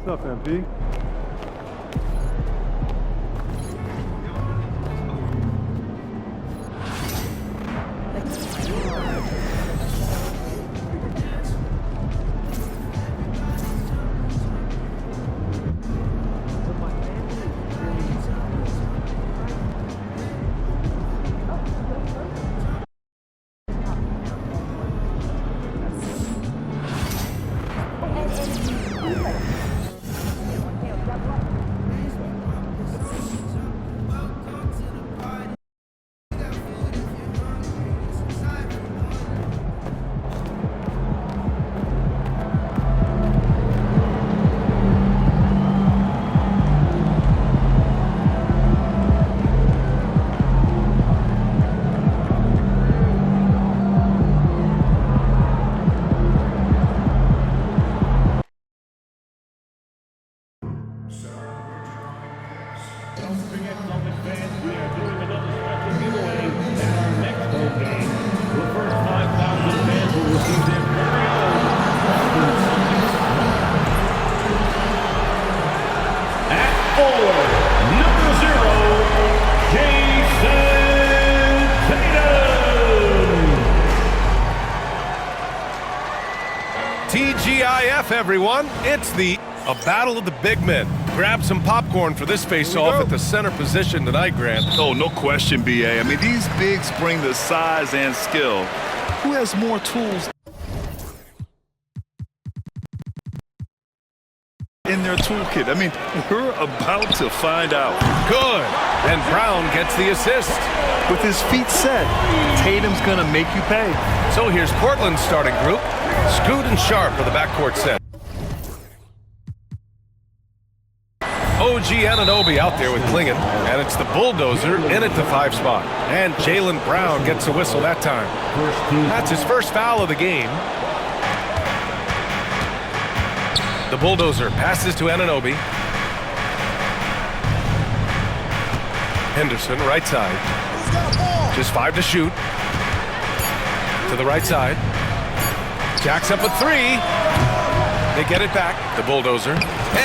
What's up, MP? TGIF, everyone. It's a battle of the big men. Grab some popcorn for this face-off at the center position tonight, Grant. Oh, no question, BA. I mean, these bigs bring the size and skill. Who has more tools in their toolkit? I mean, we're about to find out. Good. And Brown gets the assist. With his feet set, Tatum's going to make you pay. So here's Portland's starting group. Scoot and Sharp for the backcourt set. OG Anunoby out there with Klingon, and it's the Bulldozer in at the 5 spot. And Jaylen Brown gets a whistle that time. That's his first foul of the game. The Bulldozer passes to Anunoby. Henderson, right side. Just 5 to shoot. To the right side. Jacks up a 3. They get it back. The Bulldozer.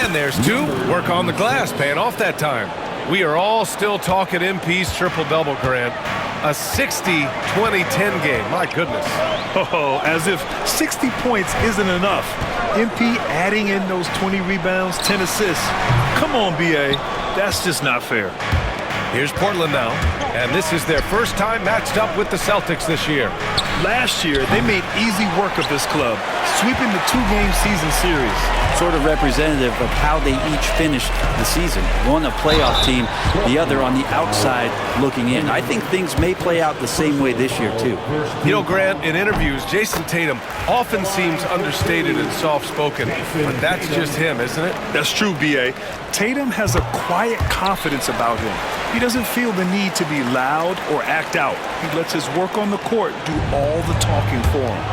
And there's 2. Work on the glass, paying off that time. We are all still talking MP's triple-double, Grant. A 60-20-10 game. My goodness. Oh, as if 60 points isn't enough. MP adding in those 20 rebounds, 10 assists. Come on, BA. That's just not fair. Here's Portland now, and this is their first time matched up with the Celtics this year. Last year, they made easy work of this club, sweeping the 2-game season series. Sort of representative of how they each finished the season. One a playoff team, the other on the outside looking in. I think things may play out the same way this year, too. You know, Grant, in interviews, Jason Tatum often seems understated and soft-spoken, but that's just him, isn't it? That's true, B.A. Tatum has a quiet confidence about him. He doesn't feel the need to be loud or act out. He lets his work on the court do all the talking for him.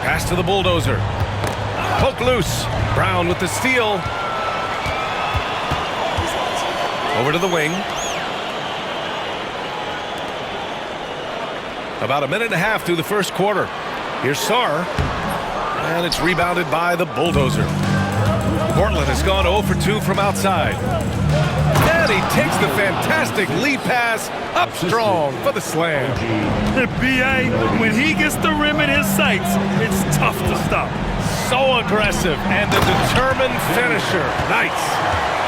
Pass to the Bulldozer. Poke loose. Brown with the steal. Over to the wing. About a minute and a half through the first quarter. Here's Sarr. And it's rebounded by the Bulldozer. Portland has gone 0 for 2 from outside. And he takes the fantastic lead pass up strong for the slam. B.A., when he gets the rim in his sights, it's tough to stop. So aggressive and a determined finisher. Nice.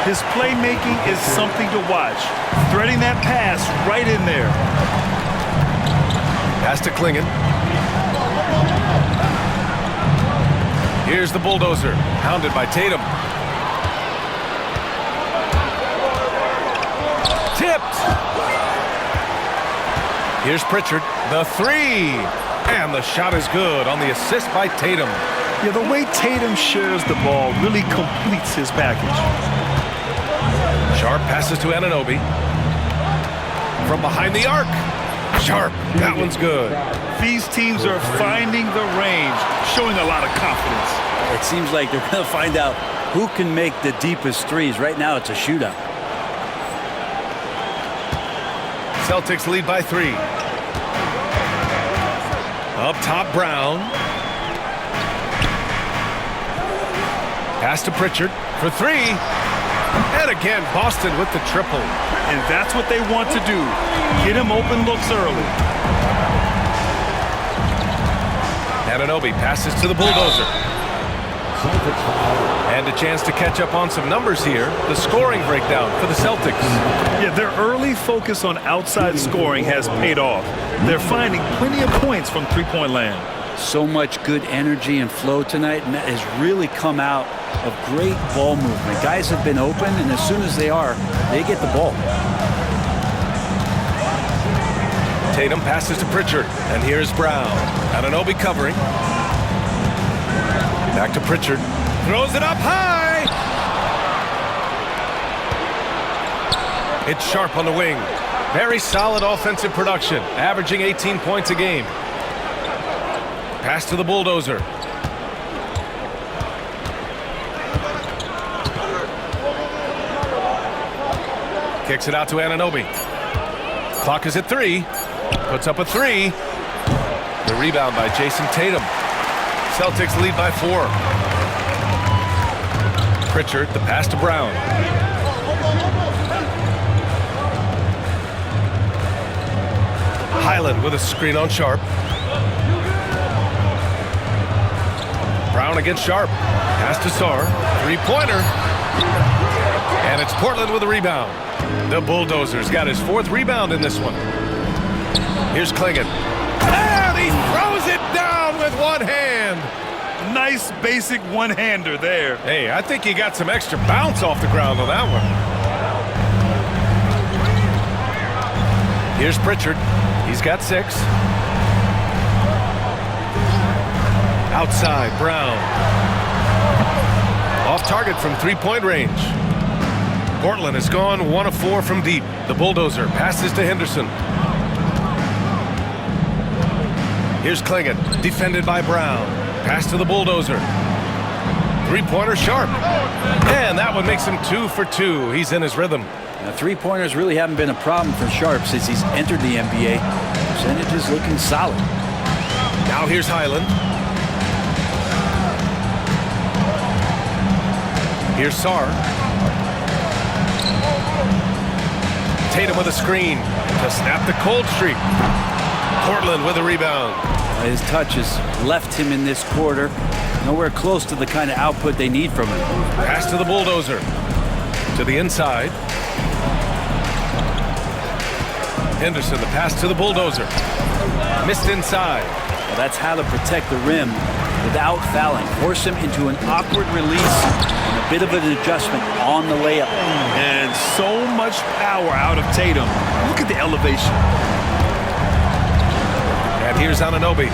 His playmaking is something to watch. Threading that pass right in there. Pass to Klingon. Here's the Bulldozer, hounded by Tatum. Tipped. Here's Pritchard, the 3. And the shot is good on the assist by Tatum. Yeah, the way Tatum shares the ball really completes his package. Sharp passes to Anunoby. From behind the arc. Sharp, that one's good. These teams are finding the range, showing a lot of confidence. It seems like they're going to find out who can make the deepest threes. Right now, it's a shootout. Celtics lead by 3. Up top, Brown. Pass to Pritchard for three. And again, Boston with the triple. And that's what they want to do. Get him open looks early. Anunoby passes to the bulldozer. And a chance to catch up on some numbers here. The scoring breakdown for the Celtics. Yeah, their early focus on outside scoring has paid off. They're finding plenty of points from three-point land. So much good energy and flow tonight, and that has really come out of great ball movement. Guys have been open, and as soon as they are, they get the ball. Tatum passes to Pritchard, and here's Brown. Anunoby covering. Back to Pritchard. Throws it up high. It's Sharp on the wing. Very solid offensive production, averaging 18 points a game. Pass to the bulldozer. Kicks it out to Anunoby. Clock is at 3. Puts up a 3. The rebound by Jason Tatum. Celtics lead by 4. Pritchard, the pass to Brown. Highland with a screen on Sharp. Brown against Sharp. Pass to Sarr. Three-pointer. And it's Portland with a rebound. The Bulldozers got his 4th rebound in this one. Here's Clingan. And he throws it down with one hand. Nice basic one-hander there. Hey, I think he got some extra bounce off the ground on that one. Here's Pritchard. He's got 6. Outside, Brown. Off target from three-point range. Portland has gone 1 of 4 from deep. The bulldozer passes to Henderson. Here's Clingan, defended by Brown. Pass to the bulldozer. Three-pointer Sharp. And that one makes him 2 for 2. He's in his rhythm. Now, three-pointers really haven't been a problem for Sharp since he's entered the NBA. Percentage is looking solid. Now here's Highland. Here's Sarr. Tatum with a screen to snap the cold streak. Portland with a rebound. His touch has left him in this quarter. Nowhere close to the kind of output they need from him. Pass to the bulldozer. To the inside. Henderson, the pass to the bulldozer. Missed inside. Well, that's how to protect the rim without fouling. Force him into an awkward release and a bit of an adjustment on the layup. And so much power out of Tatum. Look at the elevation. And here's Anunoby.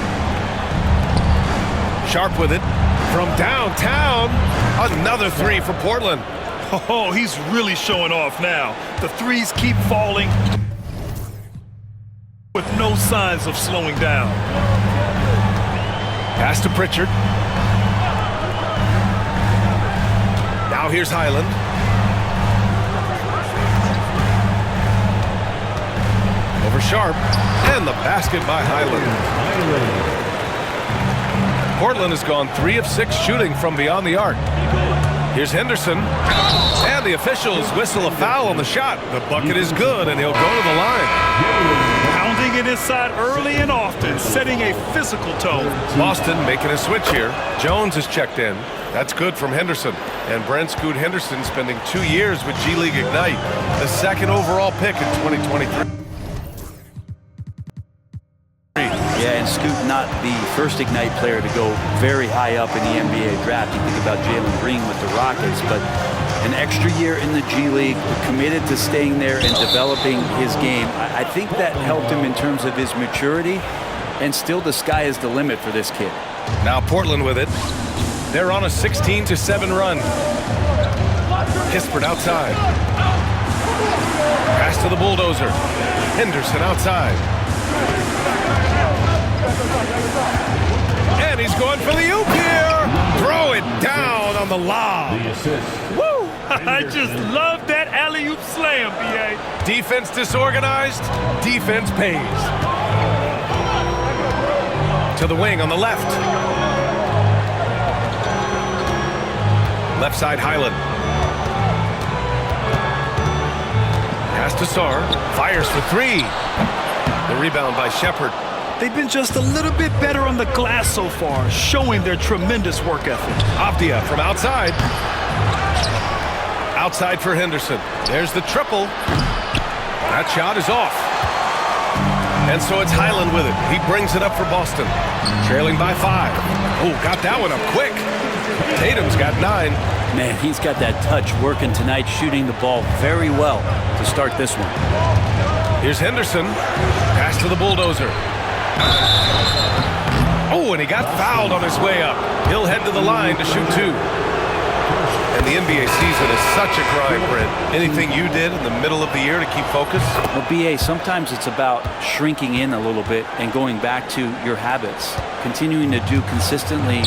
Sharp with it. From downtown. Another 3 for Portland. Oh, he's really showing off now. The threes keep falling with no signs of slowing down. Pass to Pritchard. Now here's Highland. Over Sharp. And the basket by Highland. Portland has gone 3 of 6 shooting from beyond the arc. Here's Henderson. And the officials whistle a foul on the shot. The bucket is good, and he'll go to the line. Pounding it inside early and often, setting a physical tone. Boston making a switch here. Jones is checked in. That's good from Henderson. And Brent Scoot Henderson spending 2 years with G League Ignite. The 2nd overall pick in 2023. Yeah, and Scoot not the first Ignite player to go very high up in the NBA draft. You think about Jalen Green with the Rockets, but an extra year in the G League, committed to staying there and developing his game. I think that helped him in terms of his maturity, and still the sky is the limit for this kid. Now Portland with it. They're on a 16-7 run. Kispert outside. Pass to the bulldozer. Henderson outside. And he's going for the oop here. Throw it down on the lob. Woo! I just love that alley-oop slam, B.A. Defense disorganized. Defense pays. To the wing on the left. Left side, Highland. Pass to Sarr. Fires for three. The rebound by Shepard. They've been just a little bit better on the glass so far, showing their tremendous work ethic. Avdia from outside. Outside for Henderson. There's the triple. That shot is off. And so it's Highland with it. He brings it up for Boston. Trailing by 5. Oh, got that one up quick. Tatum's got 9. Man, he's got that touch working tonight, shooting the ball very well to start this one. Here's Henderson. Pass to the bulldozer. Oh, and he got fouled on his way up. He'll head to the line to shoot 2. And the NBA season is such a grind, Brent. Anything you did in the middle of the year to keep focus? Well, BA, sometimes it's about shrinking in a little bit and going back to your habits, continuing to do consistently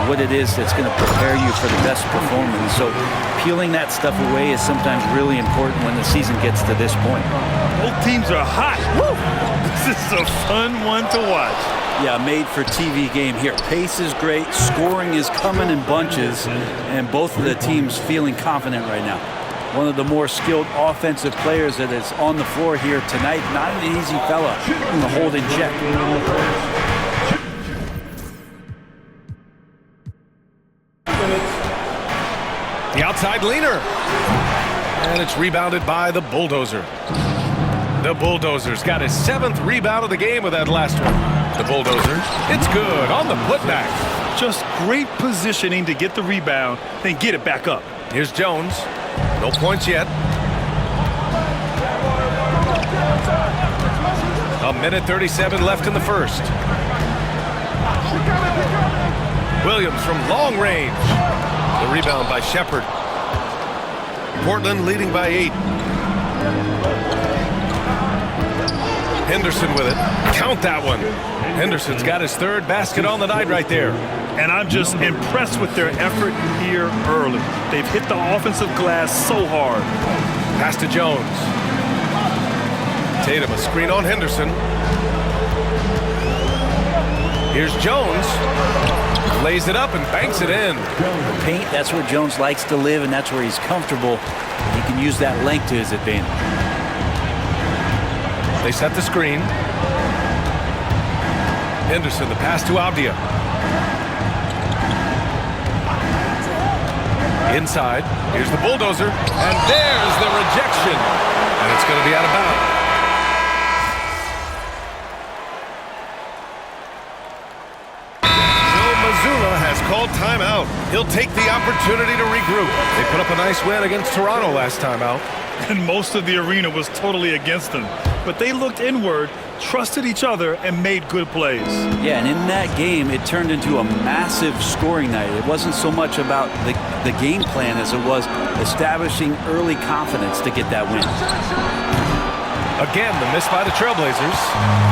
what it is that's going to prepare you for the best performance. So peeling that stuff away is sometimes really important when the season gets to this point. Both teams are hot. Woo! This is a fun one to watch. Yeah, made for TV game here. Pace is great, scoring is coming in bunches, and both of the teams feeling confident right now. One of the more skilled offensive players that is on the floor here tonight. Not an easy fella to hold in check. The outside leaner. And it's rebounded by the bulldozer. The bulldozer's got his 7th rebound of the game with that last one. The bulldozer, it's good on the putback. Just great positioning to get the rebound, then get it back up. Here's Jones. No points yet. A minute 37 left in the first. Williams from long range. The rebound by Shepard. Portland leading by 8. Henderson with it. Count that one. Henderson's got his 3rd basket on the night right there. And I'm just impressed with their effort here early. They've hit the offensive glass so hard. Pass to Jones. Tatum, a screen on Henderson. Here's Jones. Lays it up and banks it in. Paint, that's where Jones likes to live, and that's where he's comfortable. He can use that length to his advantage. They set the screen. Henderson, the pass to Avdia. Inside. Here's the bulldozer. And there's the rejection. And it's going to be out of bounds. Joe Mazzulla has called timeout. He'll take the opportunity to regroup. They put up a nice win against Toronto last time out. And most of the arena was totally against them. But they looked inward, trusted each other, and made good plays. Yeah, and in that game, it turned into a massive scoring night. It wasn't so much about the game plan as it was establishing early confidence to get that win. Again, the miss by the Trailblazers.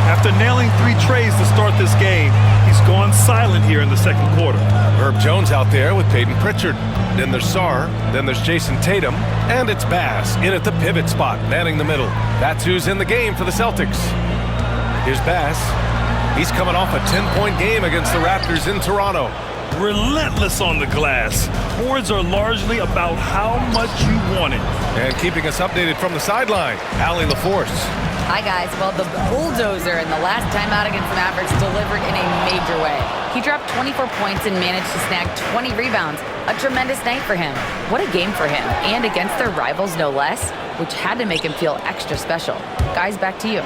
After nailing 3 trays to start this game, he's gone silent here in the second quarter. Herb Jones out there with Peyton Pritchard. Then there's Sarr. Then there's Jason Tatum. And it's Bass in at the pivot spot, manning the middle. That's who's in the game for the Celtics. Here's Bass. He's coming off a 10-point game against the Raptors in Toronto. Relentless on the glass. Boards are largely about how much you want it. And keeping us updated from the sideline, Allie LaForce. Hi, guys. Well, the bulldozer in the last time out against the Mavericks delivered in a major way. He dropped 24 points and managed to snag 20 rebounds. A tremendous night for him. What a game for him. And against their rivals, no less, which had to make him feel extra special. Guys, back to you.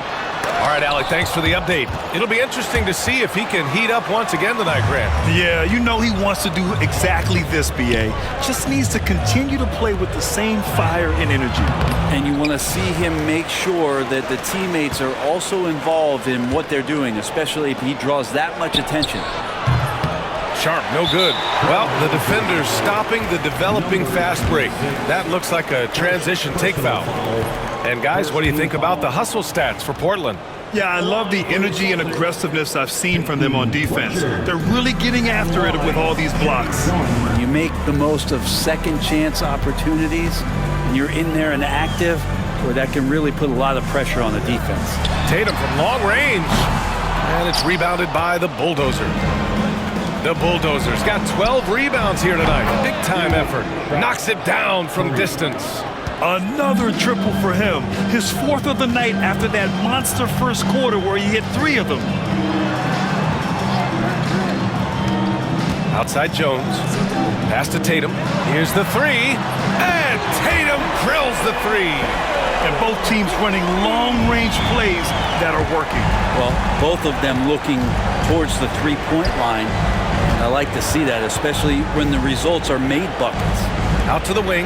All right, Allie, thanks for the update. It'll be interesting to see if he can heat up once again tonight, Grant. Yeah, you know he wants to do exactly this, BA. Just needs to continue to play with the same fire and energy. And you want to see him make sure that the teammates are also involved in what they're doing, especially if he draws that much attention. Sharp, no good. Well, the defender's stopping the developing fast break. That looks like a transition take foul. And guys, what do you think about the hustle stats for Portland? Yeah, I love the energy and aggressiveness I've seen from them on defense. They're really getting after it with all these blocks. You make the most of second chance opportunities, and you're in there and active, where that can really put a lot of pressure on the defense. Tatum from long range. And it's rebounded by the bulldozer. The Bulldozers got 12 rebounds here tonight. Big time effort. Knocks it down from distance. Another triple for him. His 4th of the night after that monster first quarter where he hit 3 of them. Outside Jones. Pass to Tatum. Here's the 3. And Tatum drills the 3. And both teams running long-range plays that are working. Well, both of them looking towards the three-point line. And I like to see that, especially when the results are made buckets. Out to the wing.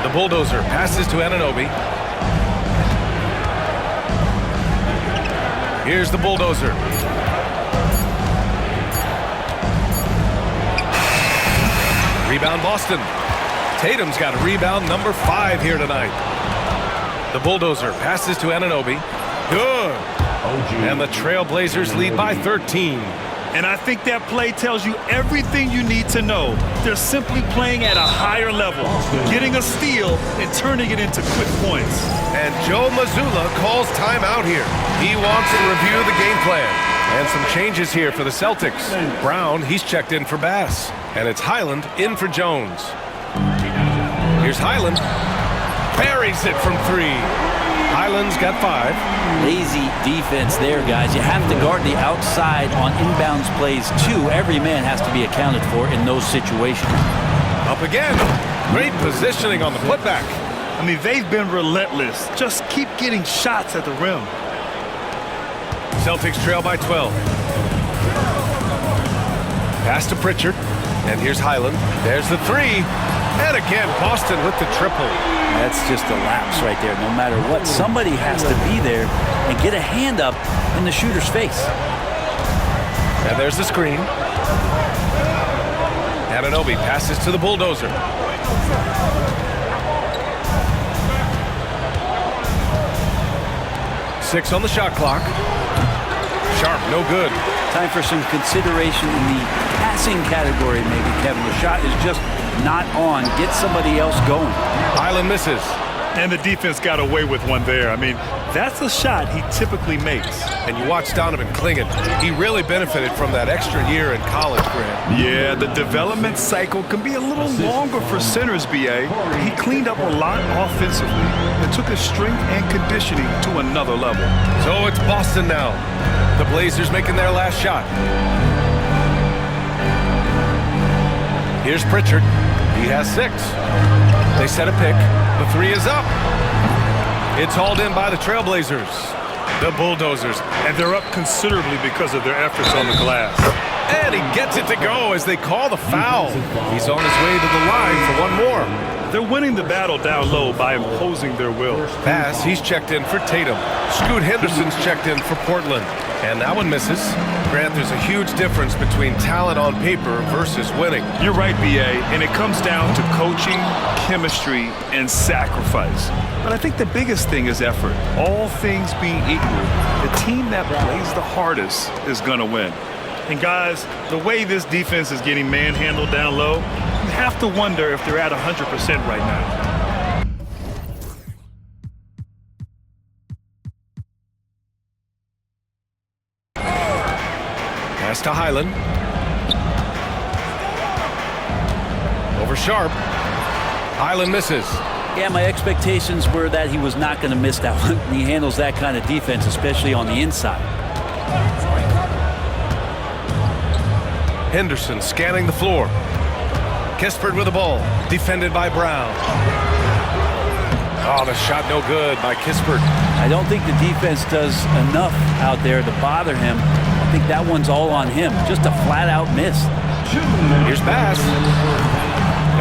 The Bulldozer passes to Anunoby. Here's the Bulldozer. Rebound Boston. Tatum's got rebound number 5 here tonight. The Bulldozer passes to Anunoby. Good. And the Trailblazers lead by 13. And I think that play tells you everything you need to know. They're simply playing at a higher level, getting a steal and turning it into quick points. And Joe Mazzulla calls timeout here. He wants to review the game plan. And some changes here for the Celtics. Brown, he's checked in for Bass. And it's Highland in for Jones. Here's Highland. Buries it from 3. Highland's got 5. Lazy defense there, guys. You have to guard the outside on inbounds plays, too. Every man has to be accounted for in those situations. Up again. Great positioning on the putback. I mean, they've been relentless. Just keep getting shots at the rim. Celtics trail by 12. Pass to Pritchard. And here's Highland. There's the 3. And again, Boston with the triple. That's just a lapse right there. No matter what, somebody has to be there and get a hand up in the shooter's face. And there's the screen. Anunoby passes to the Bulldozer. Six on the shot clock. Sharp, no good. Time for some consideration in the passing category, maybe, Kevin. The shot is just not on. Get somebody else going. Highland misses. And the defense got away with one there. I mean, that's a shot he typically makes. And you watch Donovan Clingan. He really benefited from that extra year in college, Grant. Yeah, the development cycle can be a little longer for centers, B.A. He cleaned up a lot offensively and took his strength and conditioning to another level. So it's Boston now. The Blazers making their last shot. Here's Pritchard. He has 6. They set a pick. The 3 is up. It's hauled in by the Trailblazers. The Bulldozers. And they're up considerably because of their efforts on the glass. And he gets it to go as they call the foul. He's on his way to the line for one more. They're winning the battle down low by imposing their will. Bass, he's checked in for Tatum. Scoot Henderson's checked in for Portland. And that one misses. Grant, there's a huge difference between talent on paper versus winning. You're right, B.A., and it comes down to coaching, chemistry, and sacrifice. But I think the biggest thing is effort. All things being equal, the team that plays the hardest is going to win. And guys, the way this defense is getting manhandled down low, you have to wonder if they're at 100% right now. Pass to Highland. Over Sharp. Highland misses. Yeah, my expectations were that he was not going to miss that one. He handles that kind of defense, especially on the inside. Henderson scanning the floor. Kispert with the ball. Defended by Brown. Oh, the shot no good by Kispert. I don't think the defense does enough out there to bother him. I think that one's all on him. Just a flat-out miss. Here's Bass.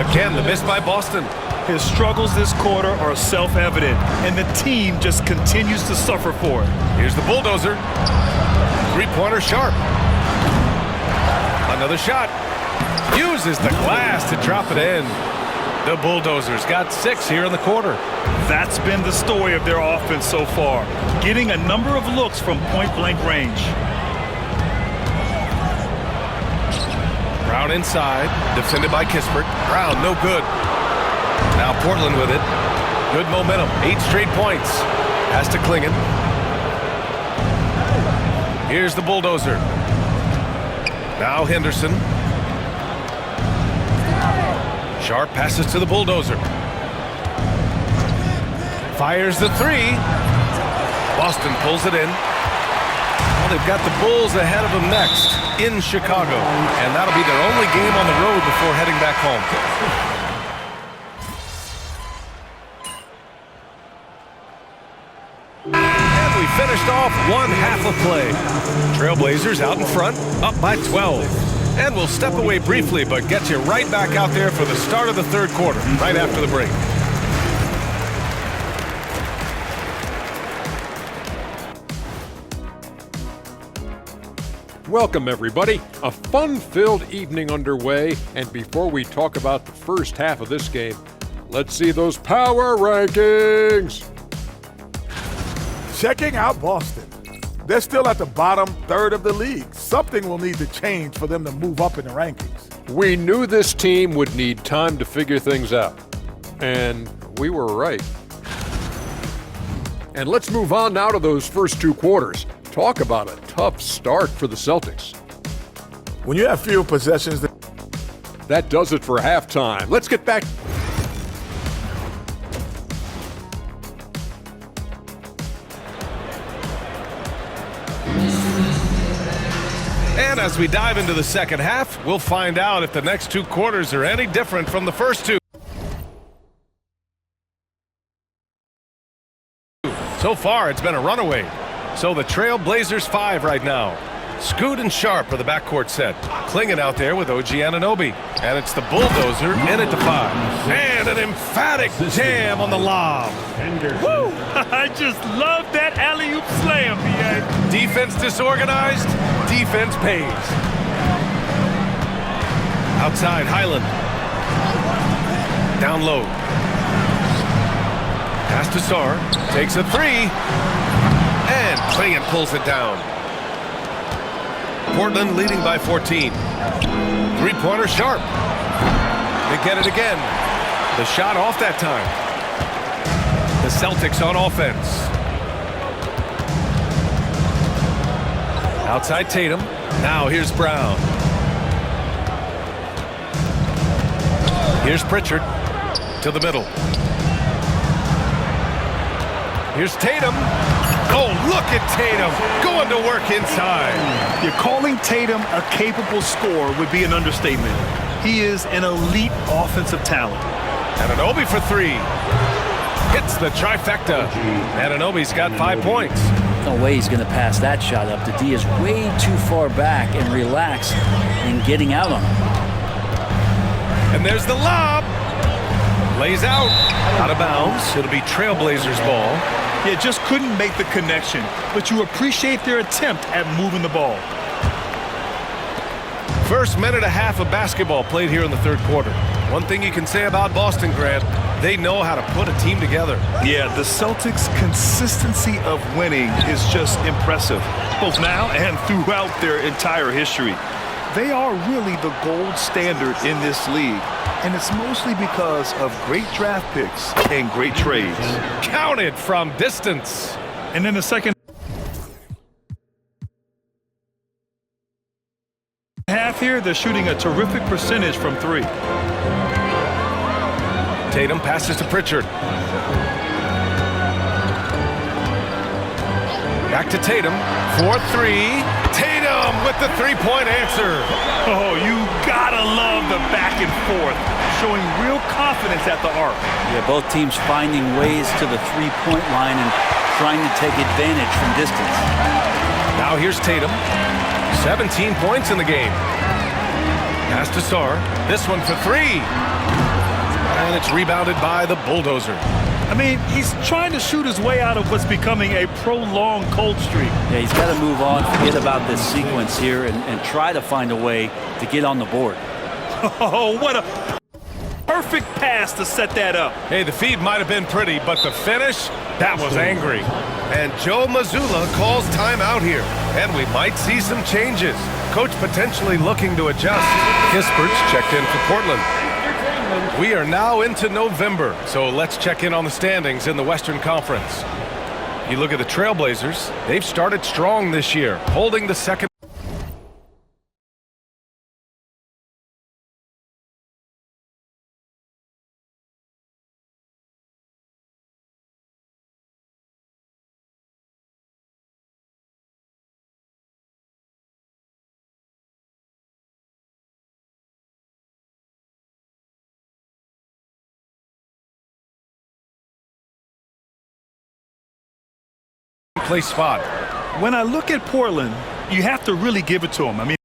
Again, the miss by Boston. His struggles this quarter are self-evident, and the team just continues to suffer for it. Here's the Bulldozer. Three-pointer Sharp. Another shot. Uses the glass to drop it in. The Bulldozers got 6 here in the quarter. That's been the story of their offense so far, getting a number of looks from point-blank range. Brown inside, defended by Kispert. Brown, no good. Now Portland with it. Good momentum, 8 straight points. Pass to Clingan. Here's the Bulldozer. Now Henderson. Sharp passes to the bulldozer. Fires the three. Boston pulls it in. Well, they've got the Bulls ahead of them next in Chicago. And that'll be their only game on the road before heading back home. And we finished off one half of play. Trailblazers out in front, up by 12. And we'll step away briefly, but get you right back out there for the start of the third quarter, right after the break. Welcome, everybody. A fun-filled evening underway, and before we talk about the first half of this game, let's see those power rankings. Checking out Boston. They're still at the bottom third of the league. Something will need to change for them to move up in the rankings. We knew this team would need time to figure things out, and we were right. And let's move on now to those first two quarters. Talk about a tough start for the Celtics. When you have fewer possessions, That does it for halftime. Let's get back. And as we dive into the second half, we'll find out if the next two quarters are any different from the first two. So far, it's been a runaway. So the Trailblazers 5 right now. Scoot and Sharp are the backcourt set. Klingin out there with OG Anunoby. And it's the bulldozer in at the 5. And an emphatic jam on the lob. Woo! I just love that alley-oop slam, man. Defense disorganized, defense pays. Outside, Highland. Down low. Pass to Sarr. Takes a three. And Klingin pulls it down. Portland leading by 14. Three-pointer Sharp. They get it again. The shot off that time. The Celtics on offense. Outside Tatum. Now here's Brown. Here's Pritchard to the middle. Here's Tatum. Oh, look at Tatum going to work inside. You're calling Tatum a capable scorer would be an understatement. He is an elite offensive talent. Anunoby for three. Hits the trifecta. Anunoby's got 5 points. No way he's going to pass that shot up. The D is way too far back and relaxed in getting out on him. And there's the lob. Lays out. Out of bounds. It'll be Trailblazers ball. Yeah, just couldn't make the connection, but you appreciate their attempt at moving the ball. First minute and a half of basketball played here in the third quarter. One thing you can say about Boston, Grant, they know how to put a team together. Yeah, the Celtics' consistency of winning is just impressive, both now and throughout their entire history. They are really the gold standard in this league, and it's mostly because of great draft picks and great trades. Counted from distance. And in the second half here, they're shooting a terrific percentage from three. Tatum passes to Pritchard. Back to Tatum. 4-3. Tatum with the three-point answer. Oh, you gotta love the back and forth, showing real confidence at the arc. Yeah, both teams finding ways to the three-point line and trying to take advantage from distance. Now here's Tatum. 17 points in the game. Pass to Sarr. This one for three. And it's rebounded by the bulldozer. I mean, he's trying to shoot his way out of what's becoming a prolonged cold streak. Yeah, he's got to move on, forget about this sequence here, and try to find a way to get on the board. Oh, what a perfect pass to set that up. Hey, the feed might have been pretty, but the finish, that was angry. And Joe Mazzulla calls timeout here. And we might see some changes. Coach potentially looking to adjust. Kispert's checked in for Portland. We are now into November, so let's check in on the standings in the Western Conference. You look at the Trailblazers, they've started strong this year, holding the second place spot. When I look at Portland, you have to really give it to them. I mean,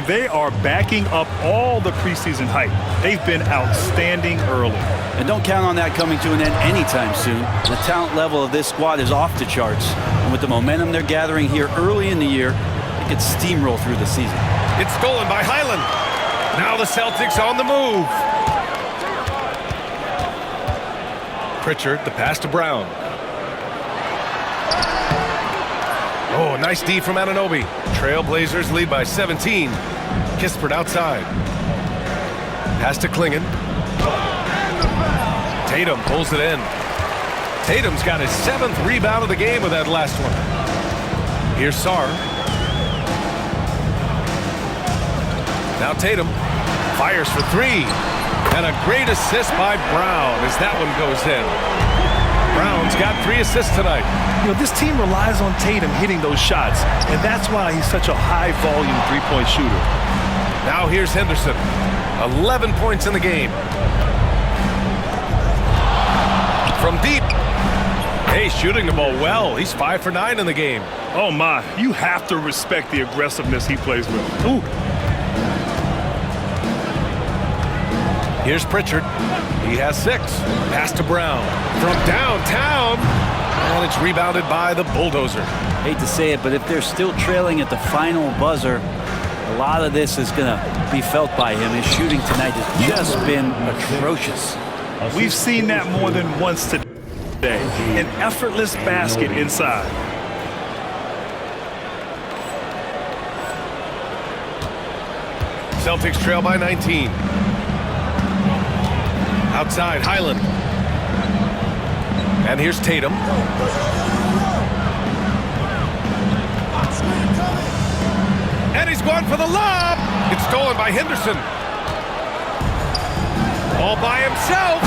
they are backing up all the preseason hype. They've been outstanding early. And don't count on that coming to an end anytime soon. The talent level of this squad is off the charts. And with the momentum they're gathering here early in the year, they could steamroll through the season. It's stolen by Highland. Now the Celtics on the move. Pritchard, the pass to Brown. Oh, nice D from Anunoby. Trailblazers lead by 17. Kispert outside. Pass to Klingon. Tatum pulls it in. Tatum's got his 7th rebound of the game with that last one. Here's Sarr. Now Tatum fires for 3. And a great assist by Brown as that one goes in. Brown's got 3 assists tonight. You know, this team relies on Tatum hitting those shots, and that's why he's such a high-volume three-point shooter. Now here's Henderson. 11 points in the game. From deep. Hey, shooting the ball well. He's 5 for 9 in the game. Oh, my. You have to respect the aggressiveness he plays with. Ooh. Here's Pritchard. He has 6. Pass to Brown. From downtown. And it's rebounded by the Bulldozer. Hate to say it, but if they're still trailing at the final buzzer, a lot of this is going to be felt by him. His shooting tonight has just been atrocious. We've seen that more than once today. An effortless basket inside. Celtics trail by 19. Outside, Highland. And here's Tatum. And he's going for the lob. It's stolen by Henderson. All by himself.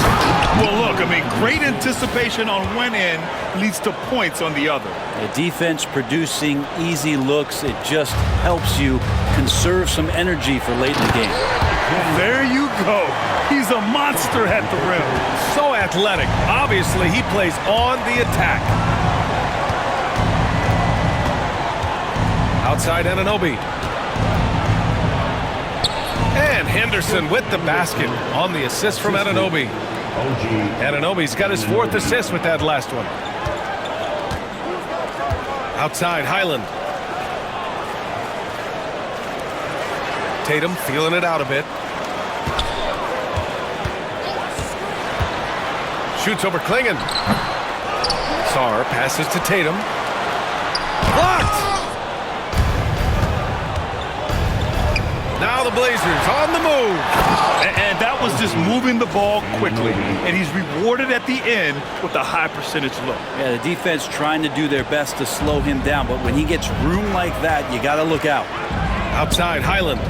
Well, look, I mean, great anticipation on one end leads to points on the other. The defense producing easy looks. It just helps you conserve some energy for late in the game. There you go. He's a monster at the rim. So athletic. Obviously, he plays on the attack. Outside Anunoby. And Henderson with the basket on the assist from Anunoby. Anunoby's got his 4th assist with that last one. Outside Highland. Tatum feeling it out a bit. Shoots over Klingon. Sarr passes to Tatum. Blocked! Now the Blazers on the move. And that was just moving the ball quickly. And he's rewarded at the end with a high percentage look. Yeah, the defense trying to do their best to slow him down, but when he gets room like that, you got to look out. Outside Highland.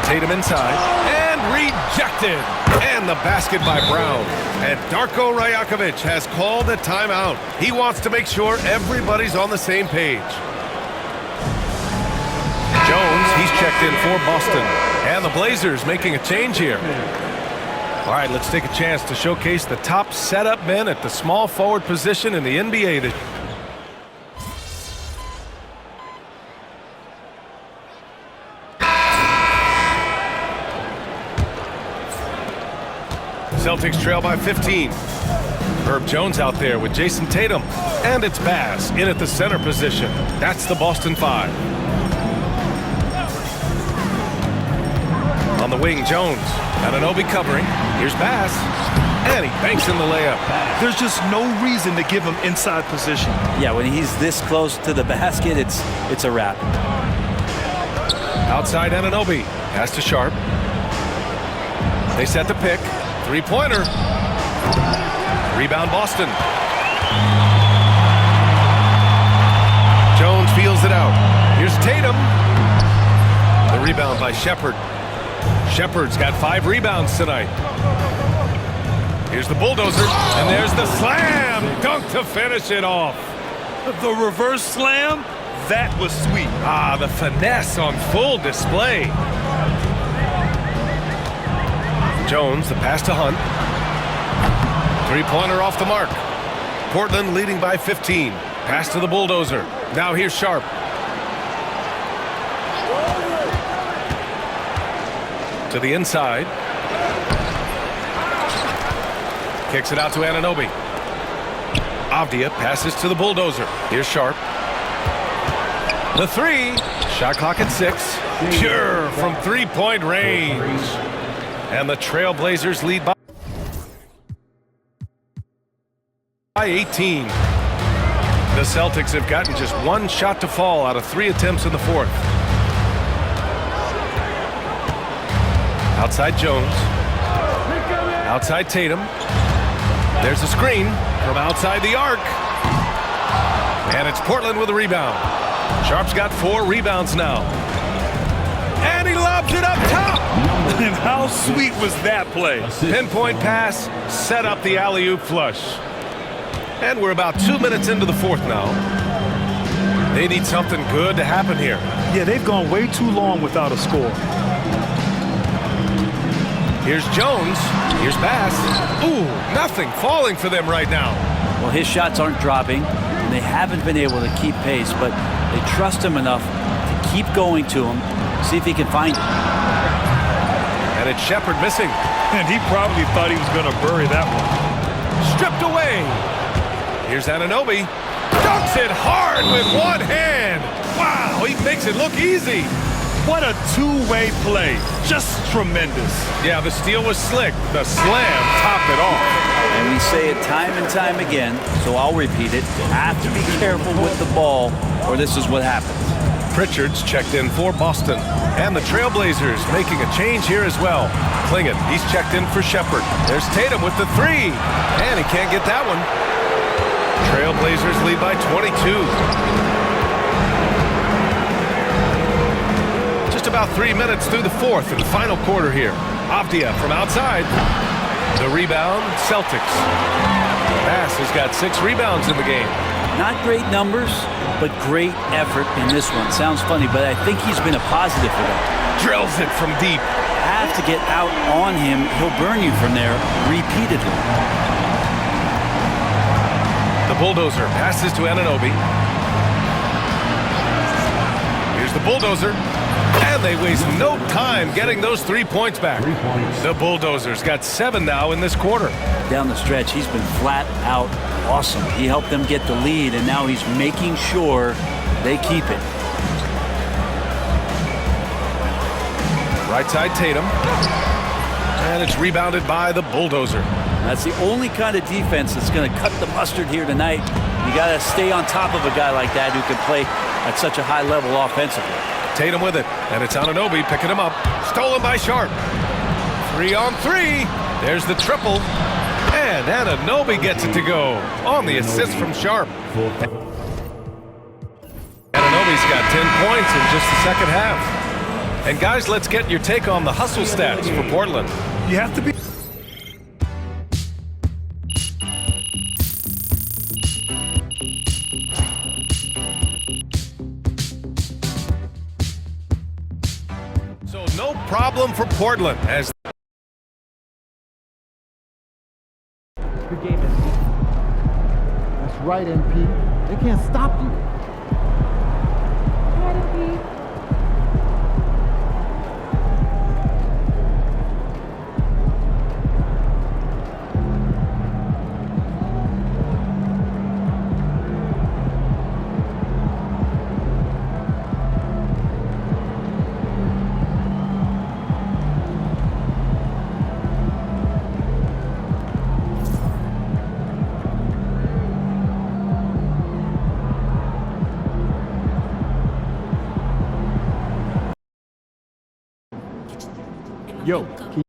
Tatum inside and rejected. And the basket by Brown. And Darko Rajakovic has called a timeout. He wants to make sure everybody's on the same page. Jones, he's checked in for Boston. And the Blazers making a change here. All right, let's take a chance to showcase the top setup men at the small forward position in the NBA this year. Celtics trail by 15. Herb Jones out there with Jason Tatum. And it's Bass in at the center position. That's the Boston 5. On the wing, Jones. Anunoby covering. Here's Bass. And he banks in the layup. There's just no reason to give him inside position. Yeah, when he's this close to the basket, it's a wrap. Outside Anunoby. Pass to Sharp. They set the pick. Three-pointer. Rebound Boston. Jones feels it out. Here's Tatum. The rebound by Shepherd. Shepherd's got 5 rebounds tonight. Here's the Bulldozer. And there's the slam. Dunk to finish it off. The reverse slam, That was sweet. Ah, the finesse on full display. Jones, the pass to Hunt. Three-pointer off the mark. Portland leading by 15. Pass to the Bulldozer. Now here's Sharp. To the inside. Kicks it out to Anunoby. Avdia passes to the Bulldozer. Here's Sharp. The three. Shot clock at 6. Pure from three-point range. And the Trailblazers lead by 18. The Celtics have gotten just one shot to fall out of 3 attempts in the fourth. Outside Jones. Outside Tatum. There's a screen from outside the arc. And it's Portland with a rebound. Sharp's got 4 rebounds now. And he lobs it up top. And how sweet was that play? Pinpoint pass, set up the alley-oop flush. And we're about 2 minutes into the fourth now. They need something good to happen here. Yeah, they've gone way too long without a score. Here's Jones. Here's Bass. Ooh, nothing falling for them right now. Well, his shots aren't dropping, and they haven't been able to keep pace, but they trust him enough to keep going to him, see if he can find it. And it's Shepherd missing. And he probably thought he was going to bury that one. Stripped away. Here's Anunoby. Dunks it hard with one hand. Wow, he makes it look easy. What a two-way play. Just tremendous. Yeah, the steal was slick. The slam topped it off. And we say it time and time again, so I'll repeat it. You have to be careful with the ball, or this is what happens. Pritchard's checked in for Boston. And the Trailblazers making a change here as well. Klingon, he's checked in for Shepherd. There's Tatum with the three. And he can't get that one. Trailblazers lead by 22. Just about 3 minutes through the fourth and final quarter here. Avdia from outside. The rebound, Celtics. Bass has got 6 rebounds in the game. Not great numbers, but great effort in this one. Sounds funny, but I think he's been a positive for them. Drills it from deep. Have to get out on him. He'll burn you from there repeatedly. The Bulldozer passes to Anunoby. Here's the Bulldozer. And they waste no time getting those 3 points back. The Bulldozers got 7 now in this quarter. Down the stretch, he's been flat out awesome. He helped them get the lead, and now he's making sure they keep it. Right side Tatum. And it's rebounded by the Bulldozer. That's the only kind of defense that's going to cut the mustard here tonight. You got to stay on top of a guy like that who can play at such a high level offensively. Tatum with it, and it's Anunoby picking him up. Stolen by Sharp. 3 on 3. There's the triple. And Anunoby gets it to go on the assist from Sharp. Anunoby's got 10 points in just the second half. And guys, let's get your take on the hustle stats for Portland. You have to be... So no problem for Portland as Good game, MP. That's right, MP. They can't stop you. Right, MP. Yo, can